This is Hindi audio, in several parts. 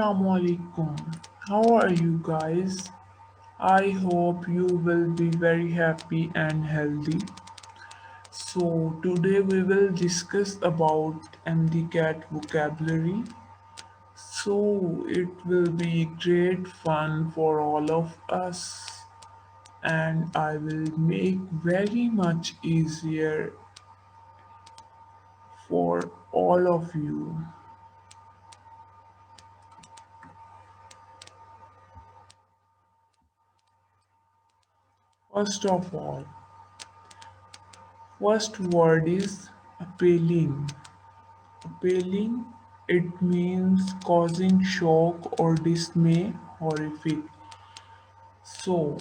Assalamualaikum. How are you guys? I hope you will be very happy and healthy. So today we will discuss about Mdcat vocabulary. So it will be great fun for all of us and I will make very much easier for all of you. First of all, first word is appealing. Appealing, it means causing shock or dismay, horrific. So,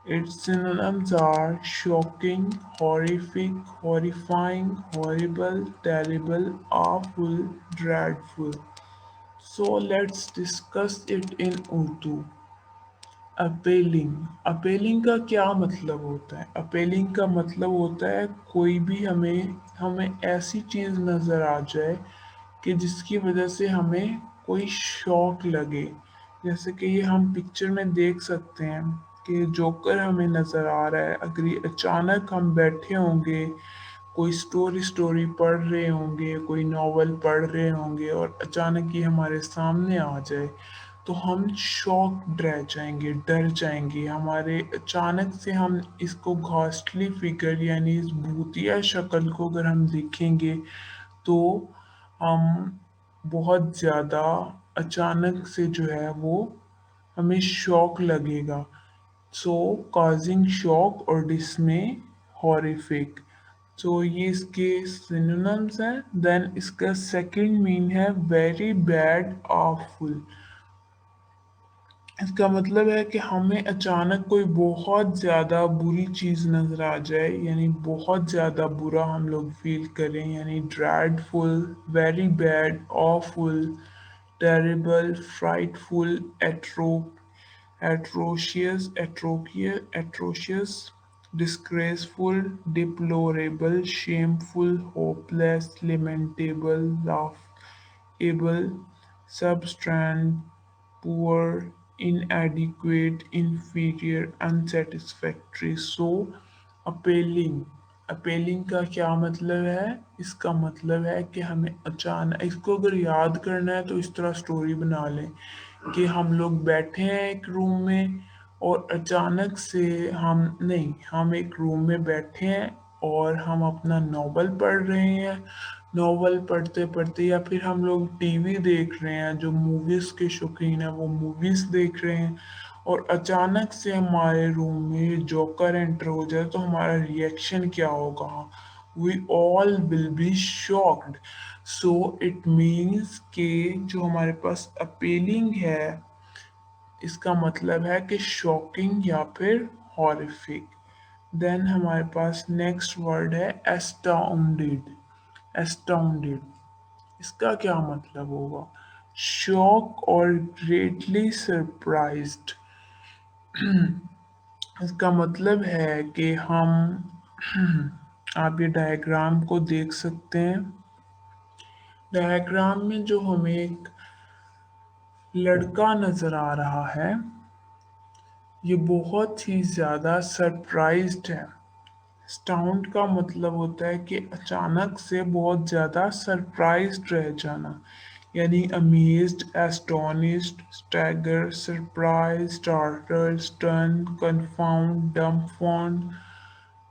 its synonyms are shocking, horrific, horrifying, horrible, terrible, awful, dreadful. So, let's discuss it in Urdu. Appealing appealing का क्या मतलब होता है? अपेलिंग का मतलब होता है कोई भी हमें हमें ऐसी चीज़ नज़र आ जाए कि जिसकी वजह से हमें कोई शौक लगे। जैसे कि ये हम पिक्चर में देख सकते हैं कि जोकर हमें नज़र आ रहा है। अगर ये अचानक हम बैठे होंगे, कोई स्टोरी पढ़ रहे होंगे, कोई नॉवल पढ़ रहे होंगे और अचानक ये हमारे सामने आ जाए तो हम शॉक्ड रह जाएंगे, डर जाएंगे। हमारे अचानक से हम इसको घोस्टली फिगर यानी इस भूतिया शक्ल को अगर हम देखेंगे तो हम बहुत ज़्यादा अचानक से जो है वो हमें शॉक लगेगा। सो कॉजिंग शॉक और डिसमे, हॉरिफिक। तो ये इसके सिनोनिम्स हैं। देन इसका सेकंड मीन है वेरी बैड, ऑफुल। इसका मतलब है कि हमें अचानक कोई बहुत ज़्यादा बुरी चीज़ नज़र आ जाए, यानी बहुत ज़्यादा बुरा हम लोग फील करें, यानी dreadful, very bad, awful, terrible, frightful, atrocious, disgraceful, deplorable, shameful, hopeless, lamentable, laughable, substandard, poor, inadequate, inferior, unsatisfactory. So, appealing. Appealing का क्या मतलब है? इसका मतलब है कि हमें अचानक इसको अगर याद करना है तो इस तरह स्टोरी बना लें कि हम लोग बैठे हैं एक रूम में और अचानक से हम एक रूम में बैठे हैं और हम अपना नॉवल पढ़ रहे हैं। नॉवल पढ़ते पढ़ते या फिर हम लोग टीवी देख रहे हैं, जो मूवीज़ के शौकीन है वो मूवीज़ देख रहे हैं और अचानक से हमारे रूम में जोकर एंटर हो जाए तो हमारा रिएक्शन क्या होगा? We all will be shocked. So it means कि जो हमारे पास अपीलिंग है इसका मतलब है कि शॉकिंग या फिर हॉरिफिक। देन हमारे पास नेक्स्ट वर्ड है एस्टाउंडेड। एस्टाउंडेड इसका क्या मतलब होगा? शॉक और ग्रेटली सरप्राइज्ड। इसका मतलब है कि आप ये डायग्राम को देख सकते हैं। डायग्राम में जो हमें एक लड़का नजर आ रहा है ये बहुत ही ज़्यादा सरप्राइज्ड है। स्टाउंड का मतलब होता है कि अचानक से बहुत ज़्यादा सरप्राइज्ड रह जाना, यानी amazed, astonished, stagger, surprise, startle, stun, confound, dumbfound,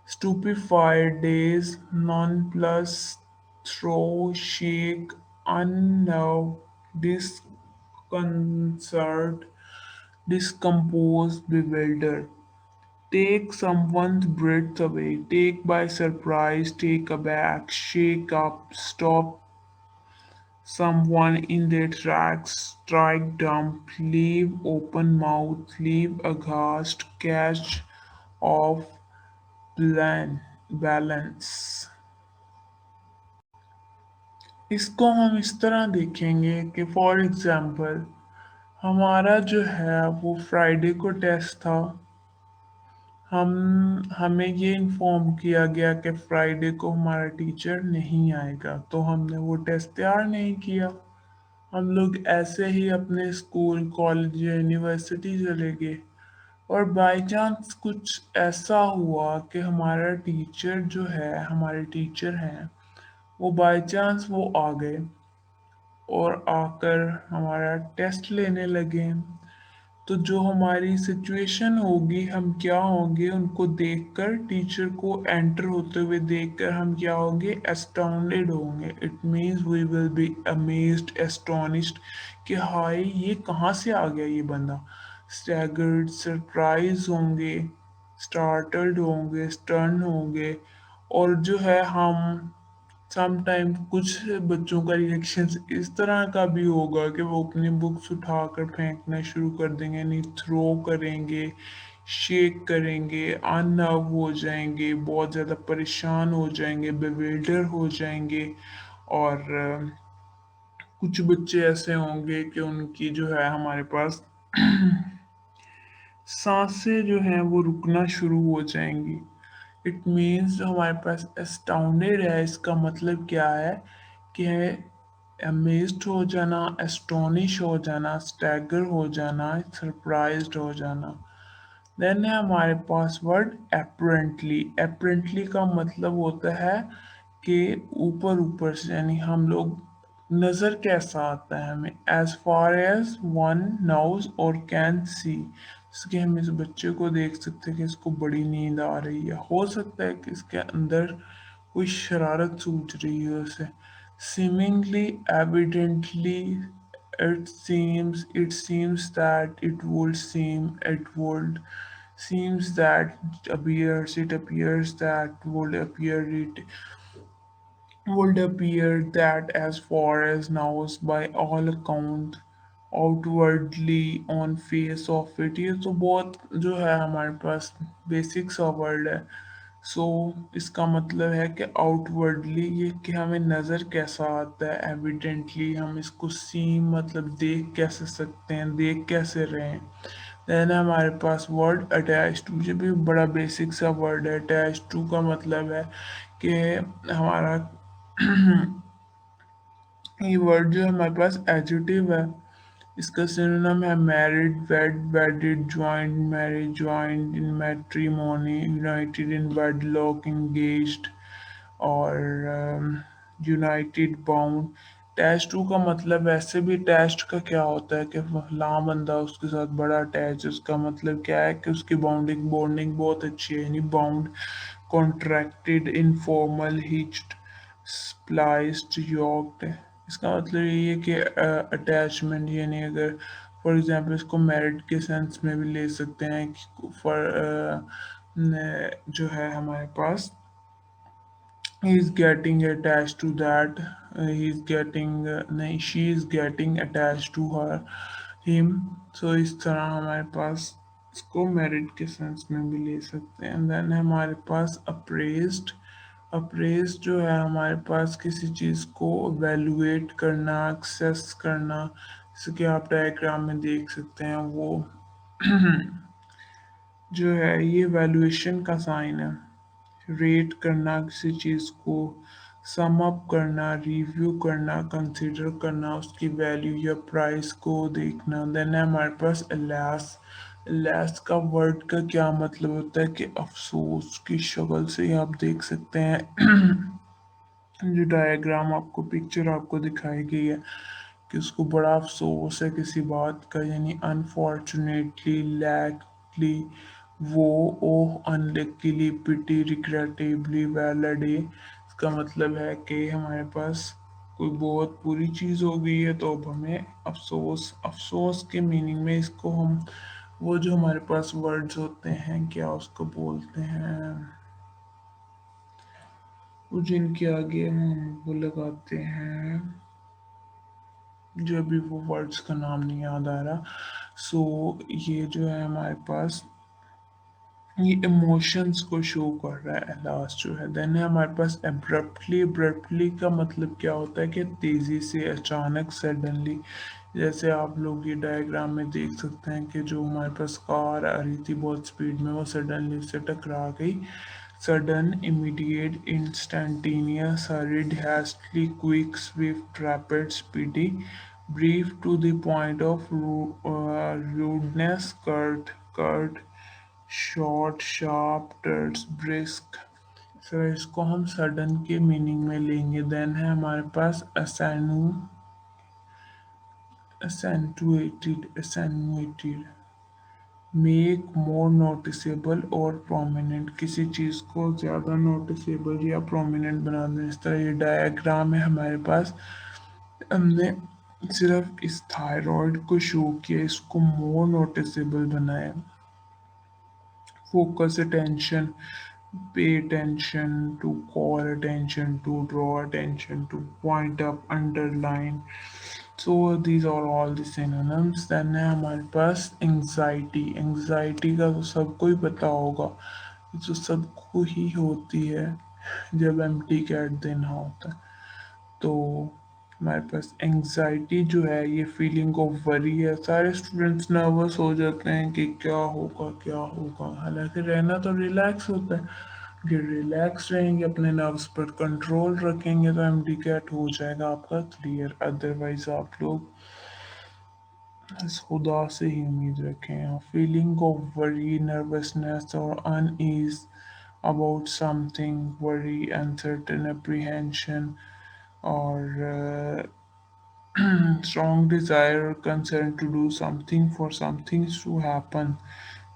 stupefied, daze, nonplus, throw, shake, unnerved, disconcert, discompose, bewilder. Take someone's breath away, take by surprise, take aback, shake up, stop someone in their tracks, strike dumb, leave open mouth, leave aghast, catch off, balance। इसको हम इस तरह देखेंगे कि फॉर एग्जांपल हमारा जो है वो फ्राइडे को टेस्ट था। हमें ये इन्फॉर्म किया गया कि फ्राइडे को हमारा टीचर नहीं आएगा तो हमने वो टेस्ट तैयार नहीं किया। हम लोग ऐसे ही अपने स्कूल कॉलेज या यूनिवर्सिटी चले गए और बाय चांस कुछ ऐसा हुआ कि हमारा टीचर जो है हमारे टीचर हैं वो बाय चांस वो आ गए और आकर हमारा टेस्ट लेने लगे। तो जो हमारी सिचुएशन होगी हम क्या होंगे उनको देखकर टीचर को एंटर होते हुए देखकर हम क्या होंगे एस्टाउंडेड होंगे। It means we will be amazed astonished कि हाय ये कहाँ से आ गया ये बंदा। स्टैगर्ड सरप्राइज होंगे, स्टार्टल्ड होंगे, स्टर्न होंगे। और जो है हम समटाइम कुछ बच्चों का रिएक्शन इस तरह का भी होगा कि वो अपनी बुक्स उठाकर फेंकना शुरू कर देंगे, यानी थ्रो करेंगे, शेक करेंगे, अनर्व हो जाएंगे, बहुत ज़्यादा परेशान हो जाएंगे, बेविल्डर हो जाएंगे। और कुछ बच्चे ऐसे होंगे कि उनकी जो है हमारे पास सांसें जो हैं वो रुकना शुरू हो जाएंगी। इट मीन्स जो हमारे पास एस्टाउंडेड है इसका मतलब क्या है कि अमेज्ड हो जाना, एस्टोनिश हो जाना, स्टैगर हो जाना, सरप्राइज्ड हो जाना। देन है हमारे पास वर्ड एपरेंटली। एपरेंटली का मतलब होता है कि ऊपर ऊपर से, यानी हम लोग नज़र कैसा आता है हमें, as far as one knows और कैन सी। इसके हम इस बच्चे को देख सकते हैं कि इसको बड़ी नींद आ रही है, हो सकता है कि इसके अंदर कोई शरारत सूझ रही है उसे। seemingly evidently it seems that it would seem it would seems that it appears that would appear that as far as now by all account outwardly on face of it। ये तो बहुत जो है हमारे पास बेसिक सा वर्ड है। सो इसका मतलब है कि आउटवर्डली ये कि हमें नज़र कैसा आता है, एविडेंटली हम इसको सीम मतलब देख कैसे सकते हैं, देख कैसे रहे हैं। देन हमारे पास वर्ड अटैच टू, ये भी बड़ा बेसिक सा वर्ड है। अटैच टू का मतलब है कि हमारा ये वर्ड जो है हमारे पास एडजेक्टिव है। इसका सिनोनिम है married, wed, wedded, joint, marriage, joint in matrimony, united in wedlock, engaged और यूनाइटेड बाउंड। अटैच टू का मतलब वैसे भी अटैच्ड का क्या होता है कि फलां बंदा उसके साथ बड़ा अटैच है, उसका मतलब क्या है कि उसकी बाउंडिंग बॉन्डिंग बहुत अच्छी है, यानी बाउंड, कॉन्ट्रैक्टेड, इनफॉर्मल, हिच्ड, स्प्लाइस्ड, यॉक्ड। इसका मतलब ये है कि अटैचमेंट, यानी अगर फॉर एग्जांपल इसको मैरिड के सेंस में भी ले सकते हैं कि फॉर जो है हमारे पास he is getting attached to that, he is getting नहीं, she is getting attached to her him। so इस तरह हमारे पास इसको मेरिट के सेंस में भी ले सकते हैं। देन हमारे पास अप्रेज्ड। अप्रेज जो है हमारे पास किसी चीज़ को एवेलुएट करना, एक्सेस करना, जैसे कि आप डायग्राम में देख सकते हैं वो जो है ये वैल्यूएशन का साइन है। रेट करना किसी चीज़ को, सम अप करना, रिव्यू करना, कंसीडर करना, उसकी वैल्यू या प्राइस को देखना। देन है हमारे पास अलास। अलास का वर्ड का क्या मतलब होता है कि अफसोस की शक्ल से ही आप देख सकते हैं जो डायग्राम आपको पिक्चर आपको दिखाई गई है कि उसको बड़ा अफसोस है किसी बात का, यानी अनफॉर्चुनेटली, लैकली, वो, ओह, अनलकीली, पिटी, रिग्रेटेबली, वैलिडे। इसका मतलब है कि हमारे पास कोई बहुत बुरी चीज़ हो गई है तो अब हमें अफसोस। अफसोस के मीनिंग में इसको हम वो जो हमारे पास वर्ड्स होते हैं क्या उसको बोलते हैं, वो जिनके आगे हम वो लगाते हैं, जो अभी वो वर्ड्स का नाम नहीं याद आ रहा। सो ये जो है हमारे पास ये इमोशंस को शो कर रहा है लास्ट जो है। देन है हमारे पास एब्रप्टली। एब्रप्टली का मतलब क्या होता है कि तेजी से, अचानक, सडनली। जैसे आप लोग ये डायग्राम में देख सकते हैं कि जो हमारे पास कार आ रही थी बहुत स्पीड में वो सडनली उससे टकरा गई। Sudden, immediate, instantaneous, hurried, hastily, quick, swift, rapid, speedy, Brief to the point of rudeness, curt, short, sharp, terse, brisk. Sir इसको हम सडन के मीनिंग में लेंगे। देन है हमारे पास एसेंटुएटेड, मेक मोर नोटिसेबल और प्रोमिनेंट, किसी चीज़ को ज़्यादा नोटिसेबल या प्रोमिनेंट बना दें। इस तरह ये डायग्राम है हमारे पास। हमने सिर्फ इस थायराइड को शो किया, इसको मोर नोटिसेबल बनाया। Focus attention, pay attention, to call attention, to draw attention, to point up, underline. So these are all the synonyms. Then है हमारे पास anxiety. Anxiety का तो सबको ही पता होगा, ये तो सबको ही होती है जब एम्प्टी कैट देना होता है। तो हमारे पास एंजाइटी जो है ये फीलिंग ऑफ वरी है। सारे स्टूडेंट्स नर्वस हो जाते हैं कि क्या होगा, हालांकि रहना तो रिलैक्स होता है। कि रिलैक्स रहेंगे, अपने नर्व्स पर कंट्रोल रखेंगे तो एमडी कैट हो जाएगा आपका क्लियर। अदरवाइज आप लोग बस खुदा से ही उम्मीद रखें। फीलिंग ऑफ वरी, नर्वसनेस और unease about something, worry, uncertain, apprehension और strong desire or concern to do something for something to happen।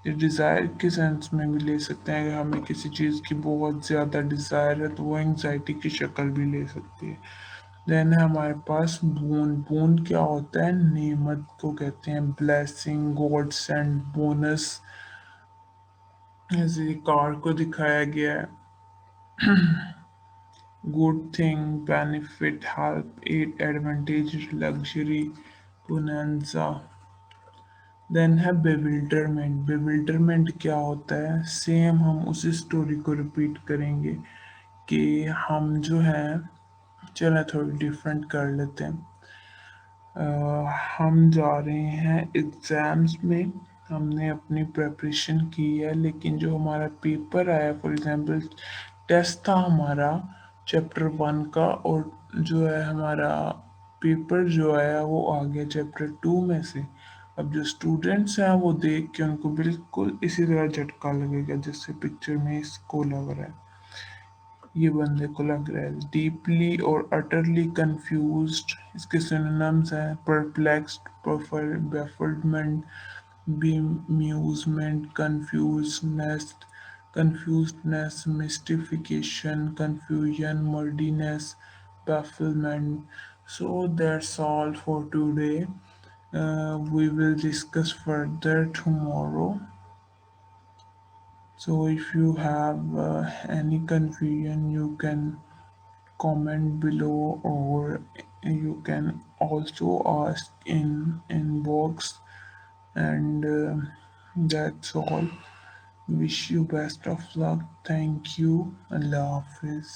ये डिज़ायर के सेंस में भी ले सकते हैं। अगर हमें किसी चीज़ की बहुत ज़्यादा डिज़ायर है तो वो एंग्जाइटी की शक्ल भी ले सकती है। देन है हमारे पास बून। बून क्या होता है? नेमत को कहते हैं, ब्लेसिंग, गॉड सेंड, बोनस। जैसे कार को दिखाया गया है, good thing, benefit, help, aid, advantage, luxury, bonanza. Then है बेविल्डरमेंट। बेविल्डरमेंट क्या होता है? सेम हम उसी स्टोरी को रिपीट करेंगे कि हम जो है, चलो थोड़ी डिफरेंट कर लेते हैं। अ, हम जा रहे हैं एग्ज़ाम्स में, हमने अपनी प्रिपरेशन की है, लेकिन जो हमारा पेपर आया, फॉर एग्जांपल टेस्ट था हमारा चैप्टर 1 का, और जो है हमारा पेपर जो आया वो आ गया चैप्टर 2 में से। अब जो स्टूडेंट्स हैं वो देख के उनको बिल्कुल इसी तरह झटका लगेगा जैसे पिक्चर में इसको लग रहा है, ये बंदे को लग रहा है। डीपली और अटरली कंफ्यूज्ड, इसके सिनोनिम्स हैं perplexed, बेफिल्डमेंट, bemusement, confusedness, mystification, confusion, murdiness, bafflement. So that's all for today. We will discuss further tomorrow. So if you have any confusion, you can comment below, or you can also ask in inbox. And that's all. Wish you best of luck. Thank you. Allah Hafiz.